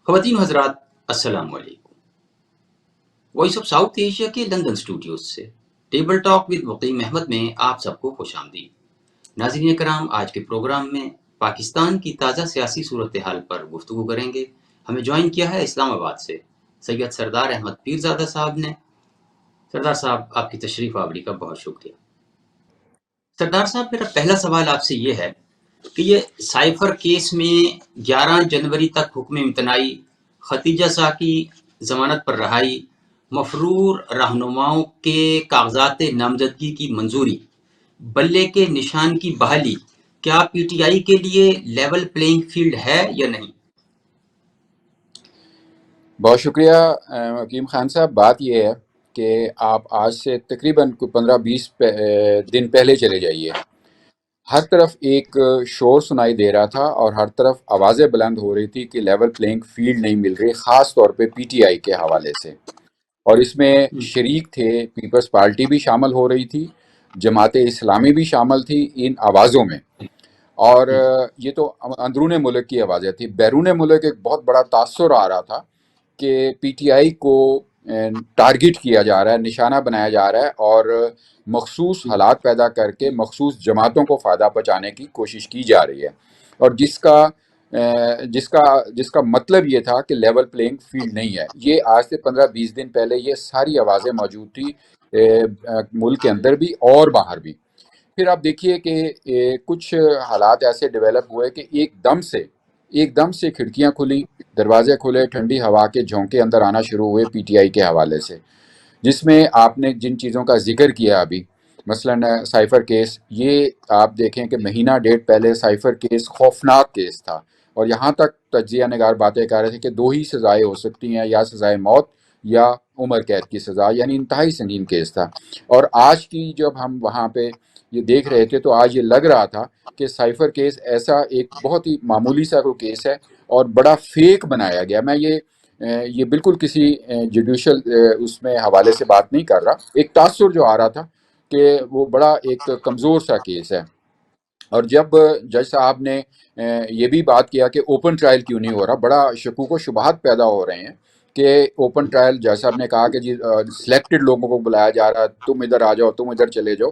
خواتین و حضرات السلام علیکم۔ وائس آف ساؤتھ ایشیا کے لندن اسٹوڈیوز سے ٹیبل ٹاک ود مقیم احمد میں آپ سب کو خوش آمدید۔ ناظرین کرام، آج کے پروگرام میں پاکستان کی تازہ سیاسی صورتحال پر گفتگو کریں گے۔ ہمیں جوائن کیا ہے اسلام آباد سے سید سردار احمد پیرزادہ صاحب نے۔ سردار صاحب، آپ کی تشریف آوری کا بہت شکریہ۔ سردار صاحب، میرا پہلا سوال آپ سے یہ ہے کہ یہ سائفر کیس میں 11 جنوری تک حکم امتناعی، ختیجہ شاہ کی ضمانت پر رہائی، مفرور رہنماؤں کے کاغذات نامزدگی کی منظوری، بلے کے نشان کی بحالی، کیا پی ٹی آئی کے لیے لیول پلینگ فیلڈ ہے یا نہیں؟ بہت شکریہ حکیم خان صاحب۔ بات یہ ہے کہ آپ آج سے تقریباً 15-20 دن پہلے چلے جائیے، ہر طرف ایک شور سنائی دے رہا تھا اور ہر طرف آوازیں بلند ہو رہی تھی کہ لیول پلینگ فیلڈ نہیں مل رہی، خاص طور پہ پی ٹی آئی کے حوالے سے۔ اور اس میں شریک تھے، پیپلز پارٹی بھی شامل ہو رہی تھی، جماعت اسلامی بھی شامل تھی ان آوازوں میں۔ اور یہ تو اندرون ملک کی آوازیں تھیں۔ بیرون ملک ایک بہت بڑا تاثر آ رہا تھا کہ پی ٹی آئی کو ٹارگٹ کیا جا رہا ہے، نشانہ بنایا جا رہا ہے اور مخصوص حالات پیدا کر کے مخصوص جماعتوں کو فائدہ پہنچانے کی کوشش کی جا رہی ہے، اور جس کا مطلب یہ تھا کہ لیول پلینگ فیلڈ نہیں ہے۔ یہ آج سے 15-20 دن پہلے یہ ساری آوازیں موجود تھی، ملک کے اندر بھی اور باہر بھی۔ پھر آپ دیکھیے کہ کچھ حالات ایسے ڈیولپ ہوئے کہ ایک دم سے کھڑکیاں کھلی، دروازے کھلے، ٹھنڈی ہوا کے جھونکے اندر آنا شروع ہوئے پی ٹی آئی کے حوالے سے، جس میں آپ نے جن چیزوں کا ذکر کیا ابھی، مثلاً سائفر کیس، یہ آپ دیکھیں کہ مہینہ ڈیڑھ پہلے سائفر کیس خوفناک کیس تھا، اور یہاں تک تجزیہ نگار باتیں کر رہے تھے کہ 2 ہی سزائیں ہو سکتی ہیں، یا سزائے موت یا عمر قید کی سزا، یعنی انتہائی سنگین کیس تھا۔ اور آج کی جب ہم وہاں پہ یہ دیکھ رہے تھے تو آج یہ لگ رہا تھا کہ سائفر کیس ایسا ایک بہت ہی معمولی سا کوئی کیس ہے اور بڑا فیک بنایا گیا۔ میں یہ بالکل کسی جوڈیشل اس میں حوالے سے بات نہیں کر رہا، ایک تاثر جو آ رہا تھا کہ وہ بڑا ایک کمزور سا کیس ہے۔ اور جب جج صاحب نے یہ بھی بات کیا کہ اوپن ٹرائل کیوں نہیں ہو رہا، بڑا شکوک و شبہات پیدا ہو رہے ہیں کہ اوپن ٹرائل، جج صاحب نے کہا کہ جی سلیکٹڈ لوگوں کو بلایا جا رہا ہے، تم ادھر آ جاؤ، تم ادھر چلے جاؤ۔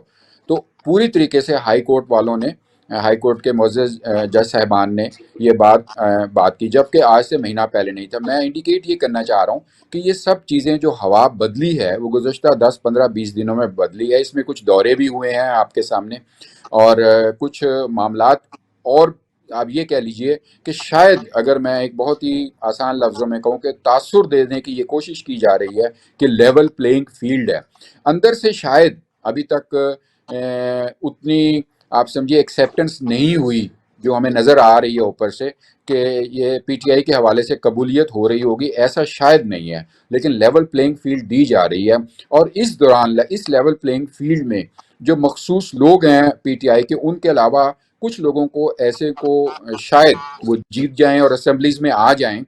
تو پوری طریقے سے ہائی کورٹ والوں نے، ہائی کورٹ کے معزز جج صاحبان نے یہ بات کی، جبکہ آج سے مہینہ پہلے نہیں تھا۔ میں انڈیکیٹ یہ کرنا چاہ رہا ہوں کہ یہ سب چیزیں جو ہوا بدلی ہے وہ گزشتہ 10-15-20 دنوں میں بدلی ہے۔ اس میں کچھ دورے بھی ہوئے ہیں آپ کے سامنے، اور کچھ معاملات، اور آپ یہ کہہ لیجئے کہ شاید اگر میں ایک بہت ہی آسان لفظوں میں کہوں کہ تاثر دینے کی یہ کوشش کی جا رہی ہے کہ لیول پلینگ فیلڈ ہے، اندر سے شاید ابھی تک اتنی آپ سمجھیے ایکسیپٹنس نہیں ہوئی جو ہمیں نظر آ رہی ہے اوپر سے کہ یہ پی ٹی آئی کے حوالے سے قبولیت ہو رہی ہوگی، ایسا شاید نہیں ہے، لیکن لیول پلینگ فیلڈ دی جا رہی ہے۔ اور اس دوران اس لیول پلینگ فیلڈ میں جو مخصوص لوگ ہیں پی ٹی آئی کے، ان کے علاوہ کچھ لوگوں کو ایسے کو شاید وہ جیت جائیں اور اسمبلیز میں آ جائیں،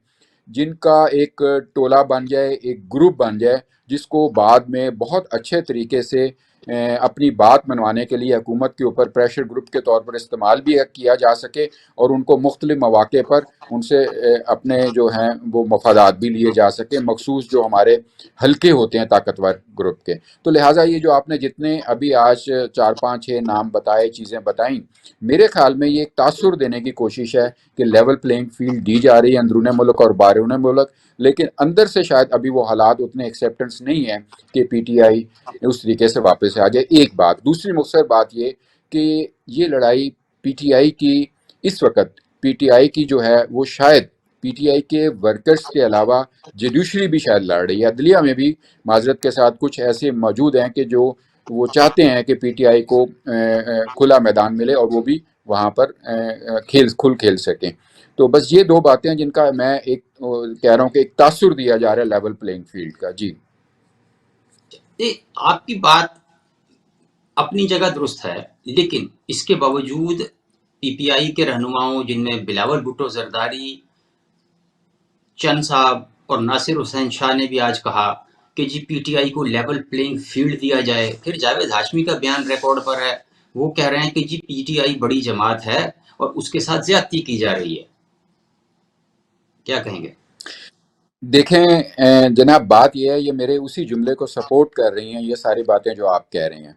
جن کا ایک ٹولہ بن جائے، ایک گروپ بن جائے، جس کو بعد میں بہت اچھے طریقے سے اپنی بات منوانے کے لیے حکومت کے اوپر پریشر گروپ کے طور پر استعمال بھی کیا جا سکے، اور ان کو مختلف مواقع پر ان سے اپنے جو ہیں وہ مفادات بھی لیے جا سکے، مخصوص جو ہمارے حلقے ہوتے ہیں طاقتور گروپ کے۔ تو لہٰذا یہ جو آپ نے جتنے ابھی آج 4-5-6 نام بتائے، چیزیں بتائیں، میرے خیال میں یہ ایک تاثر دینے کی کوشش ہے کہ لیول پلینگ فیلڈ دی جا رہی ہے اندرون ملک اور بیرون ملک، لیکن اندر سے شاید ابھی وہ حالات اتنے ایکسیپٹنس نہیں ہیں کہ پی ٹی آئی اس طریقے سے واپس آ جائے۔ ایک بات، دوسری مختصر بات یہ کہ یہ لڑائی پی ٹی آئی کی اس وقت، پی ٹی آئی کی جو ہے وہ شاید پی ٹی آئی کے ورکرز کے علاوہ جوڈیشری بھی شاید لڑ رہی ہے، عدلیہ میں بھی معذرت کے ساتھ کچھ ایسے موجود ہیں کہ جو وہ چاہتے ہیں کہ پی ٹی آئی کو کھلا میدان ملے اور وہ بھی وہاں پر کھیل سکیں۔ تو بس یہ 2 باتیں جن کا میں ایک کہہ رہا ہوں کہ ایک تاثر دیا جا رہا ہے لیول پلینگ فیلڈ کا۔ جی آپ کی بات اپنی جگہ درست ہے، لیکن اس کے باوجود پی پی آئی کے رہنماؤں، جن میں بلاول بھٹو زرداری، چند صاحب اور ناصر حسین شاہ نے بھی آج کہا کہ جی پی ٹی آئی کو لیول پلینگ فیلڈ دیا جائے۔ پھر جاوید ہاشمی کا بیان ریکارڈ پر ہے، وہ کہہ رہے ہیں کہ جی پی ٹی آئی بڑی جماعت ہے اور اس کے ساتھ زیادتی کی جا رہی ہے۔ کیا کہیں گے؟ دیکھیں جناب، بات یہ ہے، یہ میرے اسی جملے کو سپورٹ کر رہی ہیں یہ ساری باتیں جو آپ کہہ رہے ہیں۔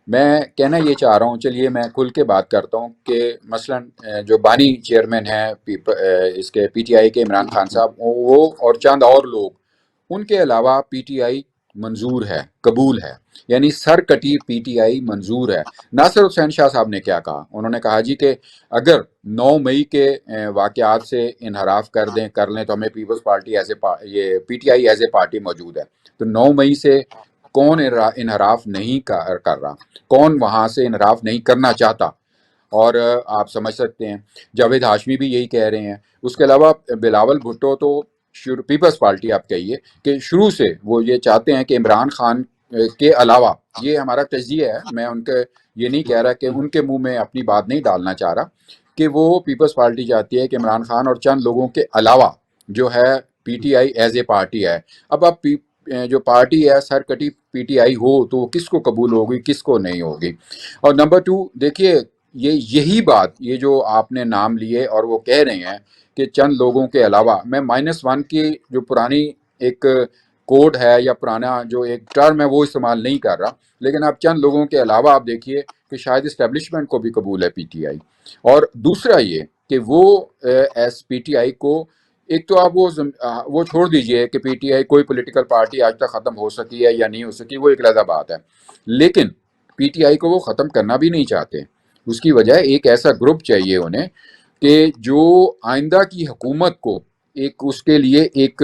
میں کہنا یہ چاہ رہا ہوں، چلیے میں کھل کے بات کرتا ہوں کہ مثلاً جو بانی چیئرمین ہیں اس کے پی ٹی آئی کے، عمران خان صاحب، وہ اور چند اور لوگ، ان کے علاوہ پی ٹی آئی منظور ہے، قبول ہے، یعنی سر کٹی پی ٹی آئی منظور ہے۔ ناصر حسین شاہ صاحب نے کیا کہا؟ انہوں نے کہا جی کہ اگر 9 مئی کے واقعات سے انحراف کر لیں تو ہمیں پیپلز پارٹی یہ P T I as a party موجود ہے۔ تو 9 مئی سے کون انحراف نہیں کر رہا، کون وہاں سے انحراف نہیں کرنا چاہتا؟ اور آپ سمجھ سکتے ہیں جاوید ہاشمی بھی یہی کہہ رہے ہیں۔ اس کے علاوہ بلاول بھٹو تو پیپلز پارٹی آپ کہیے کہ شروع سے وہ یہ چاہتے ہیں کہ عمران خان کے علاوہ، یہ ہمارا تجزیہ ہے، میں ان کے یہ نہیں کہہ رہا کہ ان کے منہ میں اپنی بات نہیں ڈالنا چاہ رہا، کہ وہ پیپلز پارٹی چاہتی ہے کہ عمران خان اور چند لوگوں کے علاوہ جو ہے P T I as a party ہے۔ اب آپ جو پارٹی ہے سر کٹی پی ٹی آئی ہو تو کس کو قبول ہوگی، کس کو نہیں ہوگی؟ اور نمبر 2، دیکھیے یہی بات، یہ جو آپ نے نام لیے اور وہ کہہ رہے ہیں کہ چند لوگوں کے علاوہ، میں -1 کی جو پرانی ایک کوڈ ہے یا پرانا جو ایک ٹرم ہے وہ استعمال نہیں کر رہا، لیکن آپ چند لوگوں کے علاوہ آپ دیکھیے کہ شاید اسٹیبلشمنٹ کو بھی قبول ہے پی ٹی آئی۔ اور دوسرا یہ کہ وہ ایس پی ٹی آئی کو، ایک تو آپ وہ چھوڑ دیجئے کہ پی ٹی آئی کوئی پولیٹیکل پارٹی آج تک ختم ہو سکی ہے یا نہیں ہو سکی، وہ ایک علیحدہ بات ہے، لیکن پی ٹی آئی کو وہ ختم کرنا بھی نہیں چاہتے۔ اس کی وجہ ایک ایسا گروپ چاہیے انہیں کہ جو آئندہ کی حکومت کو اس کے لیے ایک،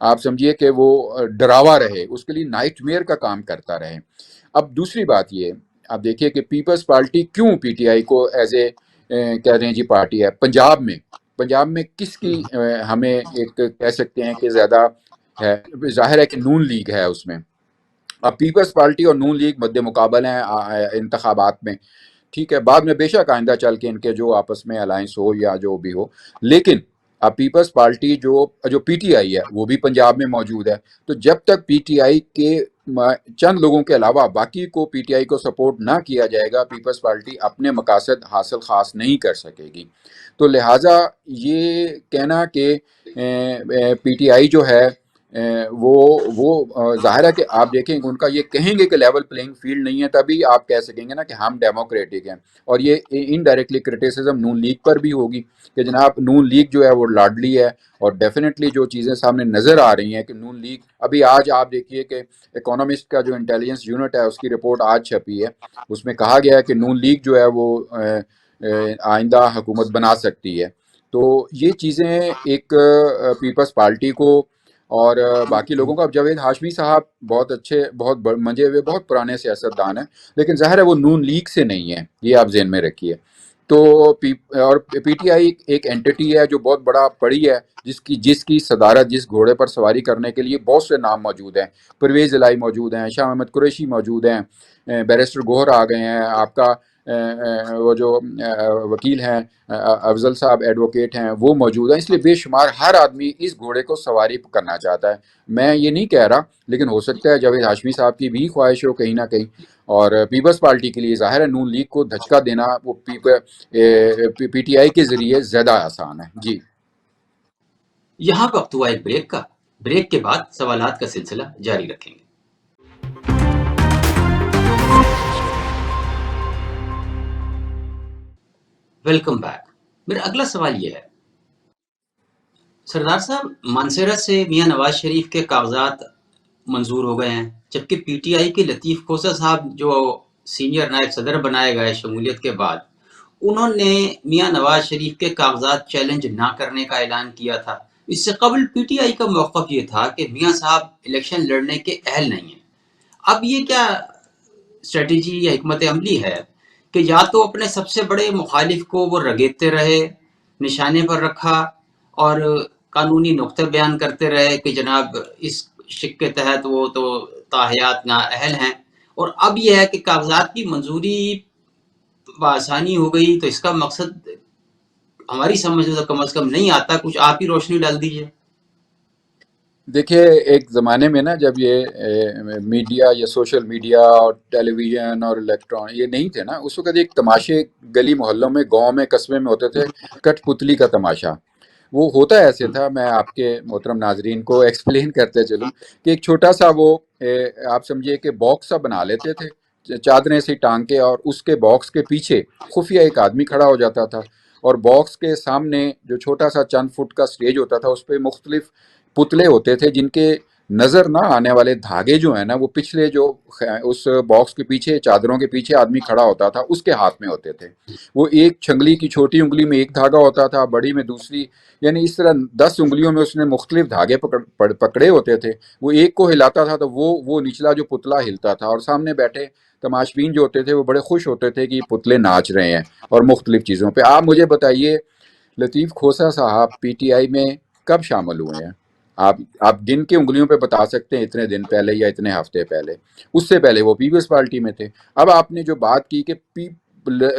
آپ سمجھیے کہ وہ ڈراوا رہے، اس کے لیے نائٹ میئر کا کام کرتا رہے۔ اب دوسری بات یہ، آپ دیکھیے کہ پیپلز پارٹی کیوں پی ٹی آئی کو ایز اے کہہ رہے ہیں جی پارٹی ہے؟ پنجاب میں کس کی ہمیں ایک کہہ سکتے ہیں کہ زیادہ ہے؟ ظاہر ہے کہ نون لیگ ہے اس میں۔ اب پیپلز پارٹی اور نون لیگ مد مقابل ہیں انتخابات میں، ٹھیک ہے، بعد میں بے شک آئندہ چل کے ان کے جو آپس میں الائنس ہو یا جو بھی ہو، لیکن اب پیپلز پارٹی جو پی ٹی آئی ہے وہ بھی پنجاب میں موجود ہے۔ تو جب تک پی ٹی آئی کے چند لوگوں کے علاوہ باقی کو پی ٹی آئی کو سپورٹ نہ کیا جائے گا، پیپلز پارٹی اپنے مقاصد حاصل خاص نہیں کر سکے گی۔ تو لہٰذا یہ کہنا کہ پی ٹی آئی جو ہے وہ ظاہر ہے کہ آپ دیکھیں ان کا یہ کہیں گے کہ لیول پلینگ فیلڈ نہیں ہے، تبھی آپ کہہ سکیں گے نا کہ ہم ڈیموکریٹک ہیں۔ اور یہ انڈائریکٹلی کرٹیسزم نون لیگ پر بھی ہوگی کہ جناب نون لیگ جو ہے وہ لاڈلی ہے، اور ڈیفینیٹلی جو چیزیں سامنے نظر آ رہی ہیں کہ نون لیگ، ابھی آج آپ دیکھیے کہ اکانومسٹ کا جو انٹیلیجنس یونٹ ہے اس کی رپورٹ آج چھپی ہے، اس میں کہا گیا ہے کہ نون لیگ جو ہے وہ آئندہ حکومت بنا سکتی ہے۔ تو یہ چیزیں ایک پیپلز پارٹی کو اور باقی لوگوں کو، اب جاوید ہاشمی صاحب بہت اچھے، بہت منجے ہوئے، بہت پرانے سیاستدان ہیں، لیکن ظاہر ہے وہ نون لیگ سے نہیں ہے، یہ آپ ذہن میں رکھیے۔ تو اور پی ٹی آئی ایک اینٹی ہے جو بہت بڑا پڑی ہے، جس کی صدارت، جس گھوڑے پر سواری کرنے کے لیے بہت سے نام موجود ہیں۔ پرویز الہی موجود ہیں، شاہ محمد قریشی موجود ہیں، بیرسٹر گوہر آ گئے ہیں، آپ کا وہ جو وکیل ہیں افضل صاحب ایڈوکیٹ ہیں وہ موجود ہیں۔ اس لیے بے شمار ہر آدمی اس گھوڑے کو سواری کرنا چاہتا ہے۔ میں یہ نہیں کہہ رہا، لیکن ہو سکتا ہے جاوید ہاشمی صاحب کی بھی خواہش ہو کہیں نہ کہیں، اور پیپلز پارٹی کے لیے ظاہر ہے نون لیگ کو دھچکا دینا وہ پی ٹی آئی کے ذریعے زیادہ آسان ہے۔ جی یہاں وقت ہوا ایک بریک کا، بریک کے بعد سوالات کا سلسلہ جاری رکھیں گے۔ Welcome back. میرا اگلا سوال یہ ہے، سردار صاحب، مانسہرہ سے میاں نواز شریف کے کاغذات منظور ہو گئے ہیں، جبکہ پی ٹی آئی کے لطیف کھوسہ صاحب جو سینئر نائب صدر بنائے گئے شمولیت کے بعد، انہوں نے میاں نواز شریف کے کاغذات چیلنج نہ کرنے کا اعلان کیا تھا۔ اس سے قبل پی ٹی آئی کا موقف یہ تھا کہ میاں صاحب الیکشن لڑنے کے اہل نہیں ہیں۔ اب یہ کیا اسٹریٹجی یا حکمت عملی ہے کہ یا تو اپنے سب سے بڑے مخالف کو وہ رگیتے رہے، نشانے پر رکھا اور قانونی نقطے بیان کرتے رہے کہ جناب اس شک کے تحت وہ تو تاحیات نااہل ہیں، اور اب یہ ہے کہ کاغذات کی منظوری بآسانی ہو گئی، تو اس کا مقصد ہماری سمجھ میں تو کم از کم نہیں آتا، کچھ آپ ہی روشنی ڈال دیجیے۔ دیکھیے، ایک زمانے میں نا جب یہ میڈیا یا سوشل میڈیا اور ٹیلی ویژن اور الیکٹران یہ نہیں تھے نا، اس وقت ایک تماشے گلی محلوں میں، گاؤں میں، قصبے میں ہوتے تھے، کٹ پتلی کا تماشا۔ وہ ہوتا ایسے تھا، میں آپ کے محترم ناظرین کو ایکسپلین کرتے چلوں کہ ایک چھوٹا سا وہ آپ سمجھیے کہ باکس سا بنا لیتے تھے چادریں سی ٹانگ کے، اور اس کے باکس کے پیچھے خفیہ ایک آدمی کھڑا ہو جاتا تھا، اور باکس کے سامنے جو چھوٹا سا چند فٹ کا سٹیج ہوتا تھا اس پہ مختلف پتلے ہوتے تھے جن کے نظر نہ آنے والے دھاگے جو ہیں نا وہ پچھلے جو اس باکس کے پیچھے چادروں کے پیچھے آدمی کھڑا ہوتا تھا اس کے ہاتھ میں ہوتے تھے۔ وہ ایک چھنگلی کی چھوٹی انگلی میں ایک دھاگا ہوتا تھا، بڑی میں دوسری، یعنی اس طرح 10 انگلیوں میں اس نے مختلف دھاگے پکڑے ہوتے تھے۔ وہ ایک کو ہلاتا تھا تو وہ نچلا جو پتلا ہلتا تھا، اور سامنے بیٹھے تماشبین جو ہوتے تھے وہ بڑے خوش ہوتے تھے کہ یہ پتلے ناچ رہے ہیں اور مختلف چیزوں پہ۔ آپ مجھے بتائیے لطیف کھوسہ صاحب پی ٹی آئی میں کب شامل ہوئے ہیں؟ آپ گن کے انگلیوں پہ بتا سکتے ہیں اتنے دن پہلے یا اتنے ہفتے پہلے؟ اس سے پہلے وہ پیپلز پارٹی میں تھے۔ اب آپ نے جو بات کی کہ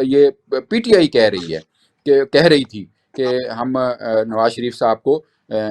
یہ پی ٹی آئی کہہ رہی تھی کہ ہم نواز شریف صاحب کو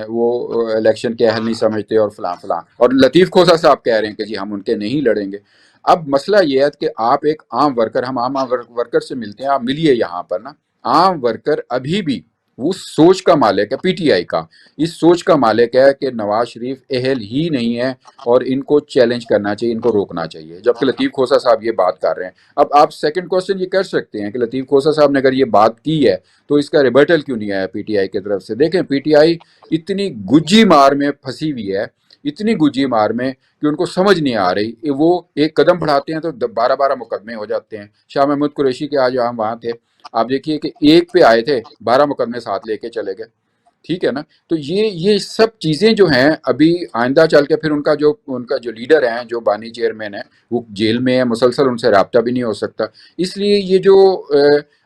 وہ الیکشن کے اہل نہیں سمجھتے اور فلاں فلاں، اور لطیف کھوسہ صاحب کہہ رہے ہیں کہ جی ہم ان کے نہیں لڑیں گے۔ اب مسئلہ یہ ہے کہ آپ ایک عام ورکر، ہم عام ورکر سے ملتے ہیں، آپ ملیے یہاں پر نا۔ عام ورکر ابھی بھی اس سوچ کا مالک ہے، پی ٹی آئی کا اس سوچ کا مالک ہے کہ نواز شریف اہل ہی نہیں ہے اور ان کو چیلنج کرنا چاہیے، ان کو روکنا چاہیے، جبکہ لطیف کھوسہ صاحب یہ بات کر رہے ہیں۔ اب آپ سیکنڈ کوسچن یہ کر سکتے ہیں کہ لطیف کھوسہ صاحب نے اگر یہ بات کی ہے تو اس کا ریبرٹل کیوں نہیں آیا پی ٹی آئی کی طرف سے؟ دیکھیں پی ٹی آئی اتنی گجی مار میں پھنسی ہوئی ہے، اتنی گجی مار میں کہ ان کو سمجھ نہیں آ رہی۔ وہ ایک قدم بڑھاتے ہیں تو 12 مقدمے ہو جاتے ہیں۔ شاہ محمود قریشی کے آج ہم وہاں تھے، آپ دیکھیے کہ ایک پہ آئے تھے 12 مقدمے ساتھ لے کے چلے گئے، ٹھیک ہے نا؟ تو یہ سب چیزیں جو ہیں ابھی آئندہ چل کے پھر ان کا جو لیڈر ہیں، جو بانی چیئرمین ہیں، وہ جیل میں ہے، مسلسل ان سے رابطہ بھی نہیں ہو سکتا۔ اس لیے یہ جو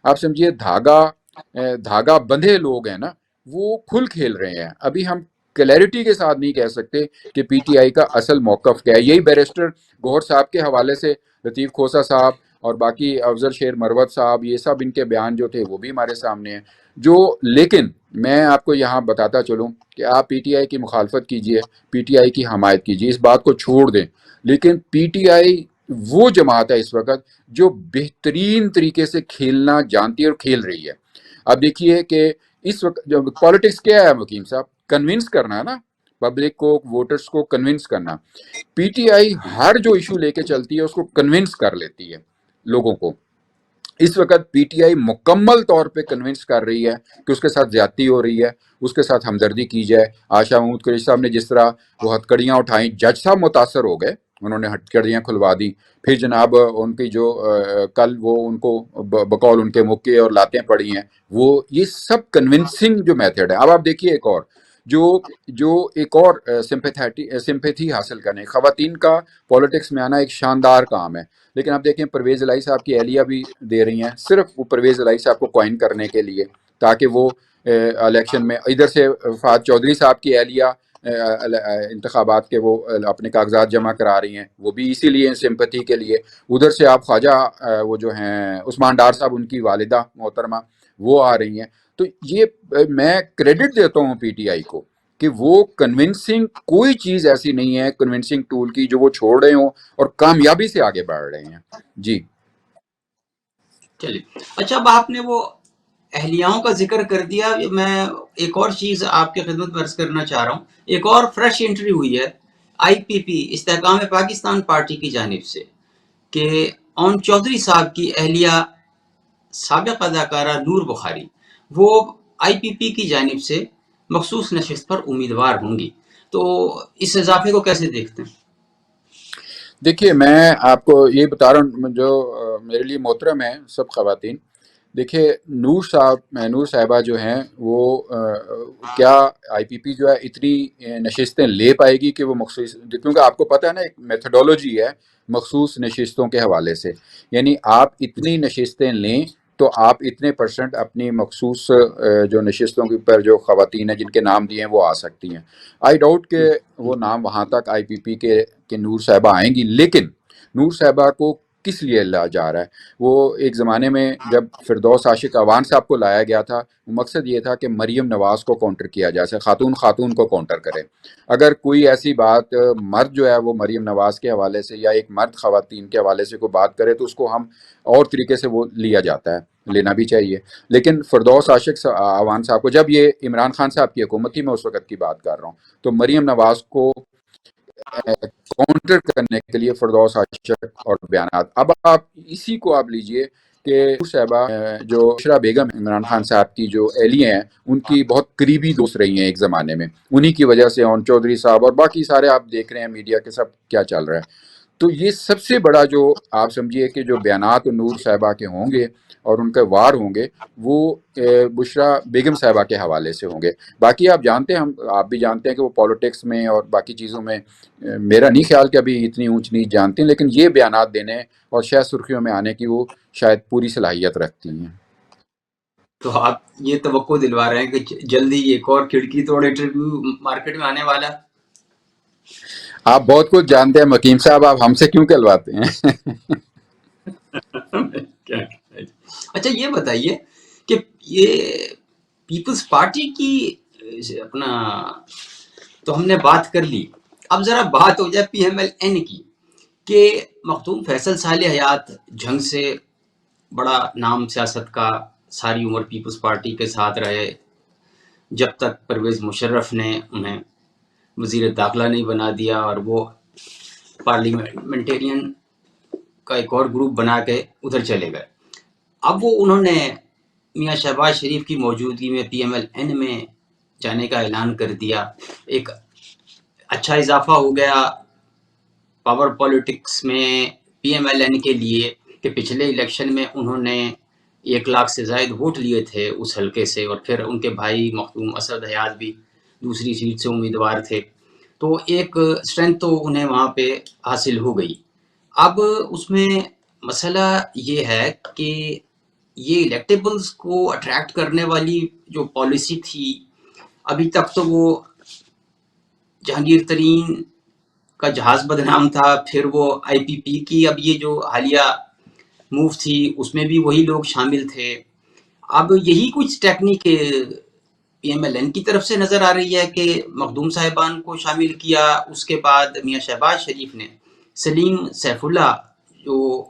آپ سمجھیے دھاگا بندھے لوگ ہیں نا، وہ کھل کھیل رہے ہیں۔ ابھی ہم کلیئرٹی کے ساتھ نہیں کہہ سکتے کہ پی ٹی آئی کا اصل موقف کیا ہے۔ یہی بیرسٹر گوہر صاحب کے حوالے سے لطیف کھوسہ صاحب اور باقی افضل شیر مروت صاحب، یہ سب ان کے بیان جو تھے وہ بھی ہمارے سامنے ہیں۔ لیکن میں آپ کو یہاں بتاتا چلوں کہ آپ پی ٹی آئی کی مخالفت کیجئے، پی ٹی آئی کی حمایت کیجئے، اس بات کو چھوڑ دیں، لیکن پی ٹی آئی وہ جماعت ہے اس وقت جو بہترین طریقے سے کھیلنا جانتی ہے اور کھیل رہی ہے۔ اب دیکھیے کہ اس وقت جو پالیٹکس کیا ہے مقیم صاحب، کنونس کرنا ہے نا، پبلک کو، ووٹرز کو کنونس کرنا۔ پی ٹی آئی ہر جو ایشو لے کے چلتی ہے اس کو کنونس کر لیتی ہے لوگوں کو۔ اس وقت پی ٹی آئی مکمل طور پہ کنونس کر رہی ہے کہ اس کے ساتھ زیادتی ہو رہی ہے، اس کے ساتھ ہمدردی کی جائے۔ آشا محمود قریشی صاحب نے جس طرح وہ ہتھکڑیاں اٹھائیں، جج صاحب متاثر ہو گئے، انہوں نے ہتھکڑیاں کھلوا دی۔ پھر جناب ان کی جو کل وہ ان کو بقول ان کے مکے اور لاتیں پڑی ہیں، وہ یہ سب کنونسنگ جو میتھڈ ہے۔ اب آپ دیکھیے ایک اور جو ایک اور سمپیتھی حاصل کرنے، خواتین کا پولیٹکس میں آنا ایک شاندار کام ہے، لیکن آپ دیکھیں پرویز الہی صاحب کی اہلیہ بھی دے رہی ہیں، صرف وہ پرویز الہی صاحب کو کوائن کرنے کے لیے، تاکہ وہ الیکشن میں ادھر سے فہد چودھری صاحب کی اہلیہ انتخابات کے وہ اپنے کاغذات جمع کرا رہی ہیں، وہ بھی اسی لیے سمپتھی کے لیے۔ ادھر سے آپ خواجہ وہ جو ہیں عثمان ڈار صاحب، ان کی والدہ محترمہ، وہ آ رہی ہیں۔ تو یہ میں کریڈٹ دیتا ہوں پی ٹی آئی کو کہ وہ کنونسنگ کوئی چیز ایسی نہیں ہے کنونسنگ ٹول کی جو وہ چھوڑ رہے ہوں اور کامیابی سے آگے بڑھ رہے ہیں۔ جی چلیے، اچھا اب آپ نے وہ اہلیاؤں کا ذکر کر دیا، میں ایک اور چیز آپ کی خدمت میں عرض کرنا چاہ رہا ہوں۔ ایک اور فریش انٹری ہوئی ہے آئی پی پی استحکام پاکستان پارٹی کی جانب سے کہ اون چودھری صاحب کی اہلیہ سابق اداکارہ نور بخاری وہ آئی پی پی کی جانب سے مخصوص نشست پر امیدوار ہوں گی، تو اس اضافے کو کیسے دیکھتے ہیں؟ دیکھیے میں آپ کو یہ بتا رہا ہوں، جو میرے لیے محترم ہیں سب خواتین، دیکھیے نور صاحبہ جو ہیں وہ کیا آئی پی پی جو ہے اتنی نشستیں لے پائے گی کہ وہ مخصوص، کیونکہ آپ کو پتہ ہے نا ایک میتھڈولوجی ہے مخصوص نشستوں کے حوالے سے، یعنی آپ اتنی نشستیں لیں تو آپ اتنے پرسنٹ اپنی مخصوص جو نشستوں کے اوپر جو خواتین ہیں جن کے نام دیے ہیں وہ آ سکتی ہیں۔ آئی ڈاؤٹ کہ وہ نام وہاں تک آئی پی پی کے نور صاحبہ آئیں گی، لیکن نور صاحبہ کو کس لیے لا جا رہا ہے؟ وہ ایک زمانے میں جب فردوس عاشق اعوان صاحب کو لایا گیا تھا، مقصد یہ تھا کہ مریم نواز کو کاؤنٹر کیا جائے، خاتون کو کاؤنٹر کرے۔ اگر کوئی ایسی بات مرد جو ہے وہ مریم نواز کے حوالے سے یا ایک مرد خواتین کے حوالے سے کوئی بات کرے تو اس کو ہم اور طریقے سے وہ لیا جاتا ہے۔ لینا بھی چاہیے. لیکن فردوس عاشق اعوان صاحب کو، جب یہ عمران خان صاحب کی حکومت تھی، میں اس وقت کی بات کر رہا ہوں، تو مریم نواز کو کاؤنٹر کرنے کے لیے فردوس عاشق اور بیانات. اب آپ اسی کو آپ لیجئے کہ صاحبہ جو بشرا بیگم عمران خان صاحب کی جو اہلیہ ہیں، ان کی بہت قریبی دوست رہی ہیں ایک زمانے میں، انہی کی وجہ سے اون چودھری صاحب اور باقی سارے آپ دیکھ رہے ہیں میڈیا کے سب کیا چل رہا ہے. تو یہ سب سے بڑا جو آپ سمجھیے کہ جو بیانات نور صاحبہ کے ہوں گے اور ان کے وار ہوں گے، وہ بشرا بیگم صاحبہ کے حوالے سے ہوں گے. باقی آپ جانتے ہیں، آپ بھی جانتے ہیں کہ وہ پالیٹکس میں اور باقی چیزوں میں میرا نہیں خیال کہ ابھی اتنی اونچ نیچ جانتے ہیں، لیکن یہ بیانات دینے اور شاید سرخیوں میں آنے کی وہ شاید پوری صلاحیت رکھتی ہیں. تو آپ یہ توقع دلوا رہے ہیں کہ جلدی ایک اور کھڑکی توڑ انٹرویو مارکیٹ میں آنے والا. آپ بہت کچھ جانتے ہیں مکیم صاحب، آپ ہم سے کیوں کہلواتے ہیں؟ اچھا یہ بتائیے کہ یہ پیپلز پارٹی کی اپنا تو ہم نے بات کر لی، اب ذرا بات ہو جائے پی ایم ایل این کی، کہ مختوم فیصل صالح حیات جنگ سے بڑا نام سیاست کا، ساری عمر پیپلز پارٹی کے ساتھ رہے، جب تک پرویز مشرف نے انہیں وزیر داخلہ نہیں بنا دیا اور وہ پارلیمنٹرین کا ایک اور گروپ بنا کے ادھر چلے گئے. اب وہ انہوں نے میاں شہباز شریف کی موجودگی میں پی ایم ایل این میں جانے کا اعلان کر دیا. ایک اچھا اضافہ ہو گیا پاور پالیٹکس میں پی ایم ایل این کے لیے کہ پچھلے الیکشن میں انہوں نے 1 لاکھ سے زائد ووٹ لیے تھے اس حلقے سے، اور پھر ان کے بھائی مختوم اسد حیات بھی دوسری سیٹ سے امیدوار تھے، تو ایک اسٹرینتھ تو انہیں وہاں پہ حاصل ہو گئی. اب اس میں مسئلہ یہ ہے کہ یہ الیکٹیبلز کو اٹریکٹ کرنے والی جو پالیسی تھی، ابھی تک تو وہ جہانگیر ترین کا جہاز بدنام تھا، پھر وہ آئی پی پی کی اب یہ جو حالیہ موو تھی اس میں بھی وہی لوگ شامل تھے. اب یہی کچھ technique P M L N کی طرف سے نظر آ رہی ہے کہ مخدوم صاحبان کو شامل کیا، اس کے بعد میاں شہباز شریف نے سلیم سیف اللہ جو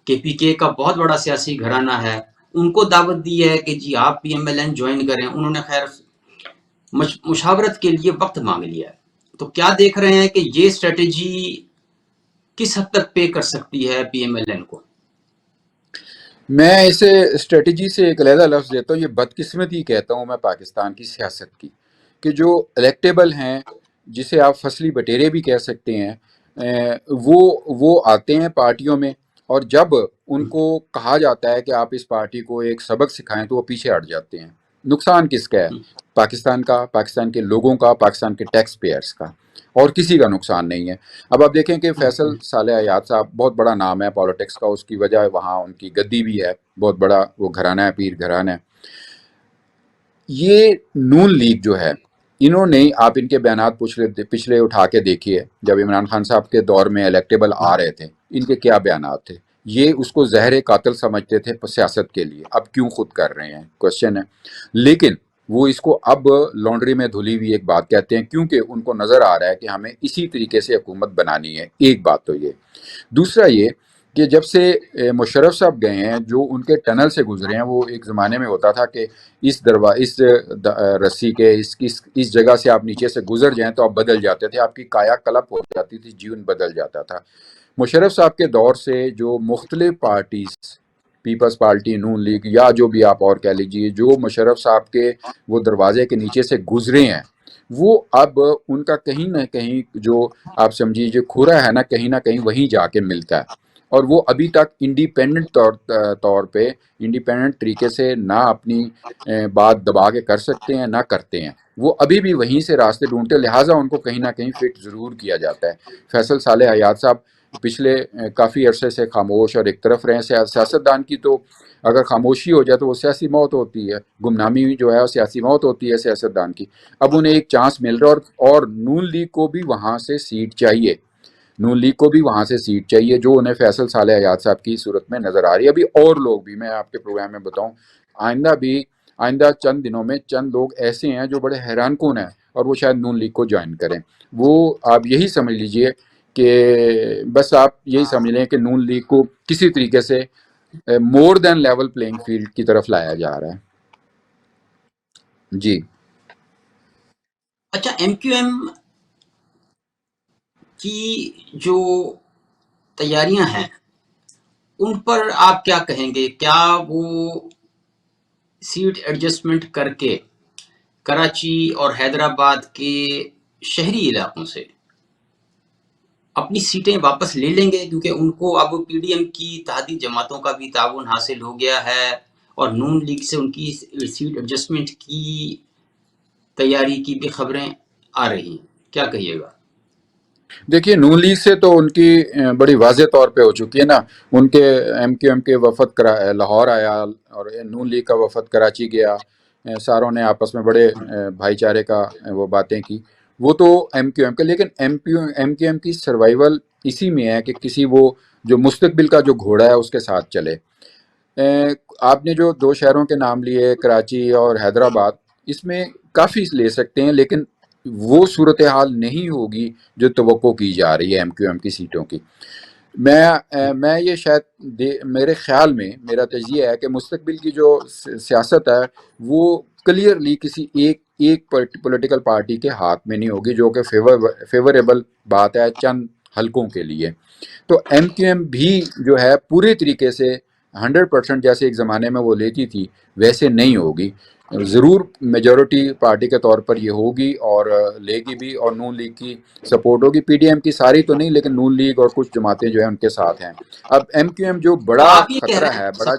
کے پی کے کا بہت بڑا سیاسی گھرانہ ہے، ان کو دعوت دی ہے کہ جی آپ P M L N join کریں. انہوں نے خیر مشاورت کے لیے وقت مانگ لیا ہے. تو کیا دیکھ رہے ہیں کہ یہ اسٹریٹجی کس حد تک پے کر سکتی ہے پی ایم ایل این کو؟ میں اسے اسٹریٹجی سے ایک علیحدہ لفظ دیتا ہوں، یہ بدقسمتی کہتا ہوں میں پاکستان کی سیاست کی، کہ جو الیکٹیبل ہیں، جسے آپ فصلی بٹیرے بھی کہہ سکتے ہیں، وہ آتے ہیں پارٹیوں میں، اور جب ان کو کہا جاتا ہے کہ آپ اس پارٹی کو ایک سبق سکھائیں تو وہ پیچھے ہٹ جاتے ہیں. نقصان کس کا ہے؟ پاکستان کا، پاکستان کے لوگوں کا، پاکستان کے ٹیکس پیئرز کا، اور کسی کا نقصان نہیں ہے. اب آپ دیکھیں کہ فیصل صالح حیات صاحب بہت بڑا نام ہے پالیٹکس کا، اس کی وجہ وہاں ان کی گدی بھی ہے، بہت بڑا وہ گھرانہ ہے، پیر گھرانہ ہے. یہ نون لیگ جو ہے، انہوں نے، آپ ان کے بیانات پچھلے اٹھا کے دیکھیے، جب عمران خان صاحب کے دور میں الیکٹیبل آ رہے تھے، ان کے کیا بیانات تھے. یہ اس کو زہر قاتل سمجھتے تھے سیاست کے لیے. اب کیوں خود کر رہے ہیں کوشچن ہے، لیکن وہ اس کو اب لانڈری میں دھلی ہوئی ایک بات کہتے ہیں، کیونکہ ان کو نظر آ رہا ہے کہ ہمیں اسی طریقے سے حکومت بنانی ہے. ایک بات تو یہ. دوسرا یہ کہ جب سے مشرف صاحب گئے ہیں، جو ان کے ٹنل سے گزرے ہیں، وہ ایک زمانے میں ہوتا تھا کہ اس رسی کے اس جگہ سے آپ نیچے سے گزر جائیں تو آپ بدل جاتے تھے، آپ کی کایا کلپ ہو جاتی تھی، جیون بدل جاتا تھا. مشرف صاحب کے دور سے جو مختلف پارٹیز، پیپلز پارٹی، نون لیگ، یا جو بھی آپ اور کہہ لیجئے، جو مشرف صاحب کے وہ دروازے کے نیچے سے گزرے ہیں، وہ اب ان کا کہیں نہ کہیں جو آپ سمجھیے جو کھرا ہے نا، کہیں نہ کہیں وہیں جا کے ملتا ہے. اور وہ ابھی تک انڈیپینڈنٹ طور پہ، انڈیپینڈنٹ طریقے سے نہ اپنی بات دبا کے کر سکتے ہیں، نہ کرتے ہیں. وہ ابھی بھی وہیں سے راستے ڈھونڈتے، لہٰذا ان کو کہیں نہ کہیں فٹ ضرور کیا جاتا ہے. فیصل صالح حیات صاحب پچھلے کافی عرصے سے خاموش اور ایک طرف رہے. سیاستدان کی تو اگر خاموشی ہو جائے تو وہ سیاسی موت ہوتی ہے، گمنامی جو ہے وہ سیاسی موت ہوتی ہے سیاستدان کی. اب انہیں ایک چانس مل رہا ہے، اور نون لیگ کو بھی وہاں سے سیٹ چاہیے، نون لیگ کو بھی وہاں سے سیٹ چاہیے، جو انہیں فیصل صالح حیات صاحب کی صورت میں نظر آ رہی ہے. ابھی اور لوگ بھی، میں آپ کے پروگرام میں بتاؤں، آئندہ چند دنوں میں چند لوگ ایسے ہیں جو بڑے حیران کن ہیں، اور وہ شاید نون لیگ کو جوائن کریں. وہ آپ یہی سمجھ لیجئے کہ بس آپ یہی سمجھ لیں کہ نون لیگ کو کسی طریقے سے مور دین لیول پلینگ فیلڈ کی طرف لایا جا رہا ہے. جی اچھا، ایم کیو ایم کی جو تیاریاں ہیں ان پر آپ کیا کہیں گے؟ کیا وہ سیٹ ایڈجسٹمنٹ کر کے کراچی اور حیدرآباد کے شہری علاقوں سے اپنی سیٹیں واپس لے لیں گے؟ کیونکہ ان کو اب پی ڈی ایم کی اتحادی جماعتوں کا بھی تعاون حاصل ہو گیا ہے اور نون لیگ سے ان کی سیٹ ایڈجسٹمنٹ کی تیاری کی بھی خبریں آ رہی ہیں. کیا کہیے گا؟ دیکھیے، نون لیگ سے تو ان کی بڑی واضح طور پہ ہو چکی ہے نا. ان کے ایم کیو ایم کے وفد لاہور آیا اور نون لیگ کا وفد کراچی گیا. ساروں نے آپس میں بڑے بھائی چارے کا وہ باتیں کی. وہ تو ایم کیو ایم کا، لیکن ایم کیو ایم کی سروائیول اسی میں ہے کہ کسی وہ جو مستقبل کا جو گھوڑا ہے اس کے ساتھ چلے. آپ نے جو دو شہروں کے نام لیے، کراچی اور حیدرآباد، اس میں کافی لے سکتے ہیں، لیکن وہ صورتحال نہیں ہوگی جو توقع کی جا رہی ہے ایم کیو ایم کی سیٹوں کی. میں یہ شاید میرے خیال میں میرا تجزیہ ہے کہ مستقبل کی جو سیاست ہے وہ کلیئرلی کسی ایک پولیٹیکل پارٹی کے ہاتھ میں نہیں ہوگی، جو کہ فیوریبل بات ہے چند حلقوں کے لیے. تو ایم کیو ایم بھی جو ہے پورے طریقے سے 100% جیسے ایک زمانے میں وہ لیتی تھی ویسے نہیں ہوگی. ضرور میجورٹی پارٹی کے طور پر یہ ہوگی اور لے گی بھی، اور نون لیگ کی سپورٹ ہوگی. پی ڈی ایم کی ساری تو نہیں، لیکن نون لیگ اور کچھ جماعتیں جو ہیں ان کے ساتھ ہیں. اب ایم کیو ایم جو تو بڑا آپ یہ کہہ خطرہ رہے ہے، ہیں بڑا.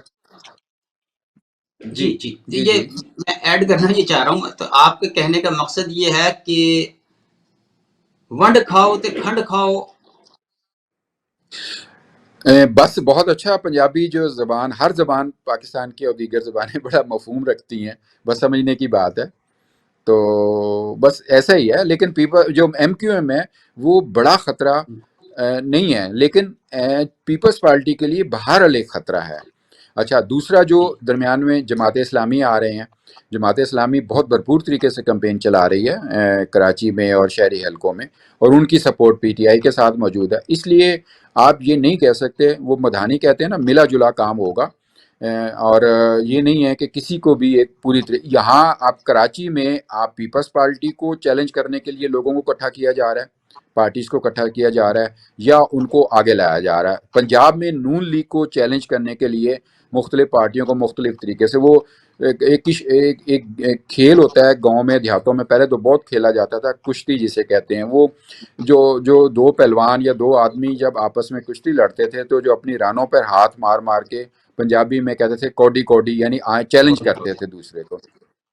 جی جی جی جی یہ جی میں ایڈ کرنا یہ چاہ رہا ہوں. تو آپ کے کہنے کا مقصد یہ ہے کہ ونڈ کھاؤ تے کھنڈ کھاؤ. بس بہت اچھا. پنجابی جو زبان، ہر زبان پاکستان کی اور دیگر زبانیں بڑا مفہوم رکھتی ہیں، بس سمجھنے کی بات ہے. تو بس ایسا ہی ہے. لیکن جو ایم کیو ایم ہے وہ بڑا خطرہ نہیں ہے، لیکن پیپلز پارٹی کے لیے بہرحال ایک خطرہ ہے. اچھا، دوسرا جو جی درمیان میں جماعت اسلامی آ رہے ہیں، جماعت اسلامی بہت بھرپور طریقے سے کمپین چلا رہی ہے کراچی میں اور شہری حلقوں میں، اور ان کی سپورٹ پی ٹی آئی کے ساتھ موجود ہے. اس لیے آپ یہ نہیں کہہ سکتے، وہ مدھانی کہتے ہیں نا، ملا جلا کام ہوگا. اور یہ نہیں ہے کہ کسی کو بھی ایک پوری طرح یہاں آپ کراچی میں آپ پیپلز پارٹی کو چیلنج کرنے کے لیے لوگوں کو اکٹھا کیا جا رہا ہے، پارٹیز کو اکٹھا کیا جا رہا ہے، یا ان کو آگے لایا جا رہا ہے. پنجاب میں نون لیگ کو چیلنج کرنے کے لیے مختلف پارٹیوں کو مختلف طریقے سے وہ ایک کھیل ہوتا ہے گاؤں میں دیہاتوں میں، پہلے تو بہت کھیلا جاتا تھا، کشتی جسے کہتے ہیں. وہ جو دو پہلوان یا دو آدمی جب آپس میں کشتی لڑتے تھے تو جو اپنی رانوں پر ہاتھ مار مار کے، پنجابی میں کہتے تھے کوڈی کوڈی، یعنی چیلنج کوڑی کرتے کوڑی. تھے دوسرے کو.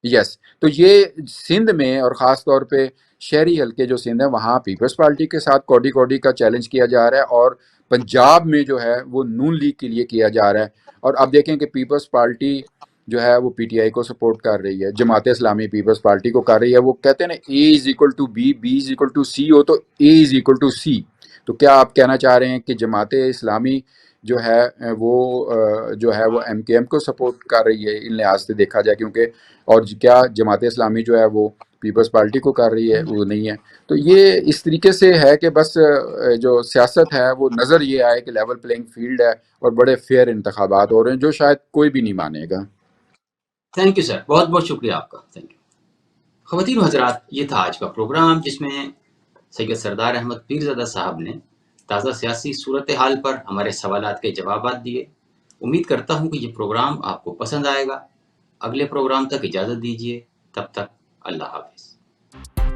یس. تو یہ سندھ میں اور خاص طور پہ شہری حلقے جو سندھ ہے وہاں پیپلز پارٹی کے ساتھ کوڈی کوڈی کا چیلنج کیا جا رہا ہے، اور پنجاب میں جو ہے وہ نون لیگ کے لیے کیا جا رہا ہے. اور اب دیکھیں کہ پیپلز پارٹی جو ہے وہ پی ٹی آئی کو سپورٹ کر رہی ہے، جماعت اسلامی پیپلز پارٹی کو کر رہی ہے. وہ کہتے ہیں نا A is equal to B, B is equal to C ہو تو اے از اکول ٹو سی. تو کیا آپ کہنا چاہ رہے ہیں کہ جماعت اسلامی جو ہے وہ ایم کے ایم کو سپورٹ کر رہی ہے ان لحاظ سے دیکھا جائے؟ کیونکہ اور کیا جماعت اسلامی جو ہے وہ پیپلز پارٹی کو کر رہی ہے؟ وہ نہیں ہے. تو یہ اس طریقے سے ہے کہ بس جو سیاست ہے وہ نظر یہ آئے کہ لیول پلینگ فیلڈ ہے اور بڑے فیئر انتخابات ہو رہے ہیں، جو شاید کوئی بھی نہیں مانے گا. تھینک یو سر، بہت بہت شکریہ آپ کا. Thank you. خواتین و حضرات، یہ تھا آج کا پروگرام جس میں سید سردار احمد پیرزادہ صاحب نے تازہ سیاسی صورتحال پر ہمارے سوالات کے جوابات دیے. امید کرتا ہوں کہ یہ پروگرام آپ کو پسند آئے گا. اگلے پروگرام تک اجازت دیجیے. تب تک اللہ حافظ.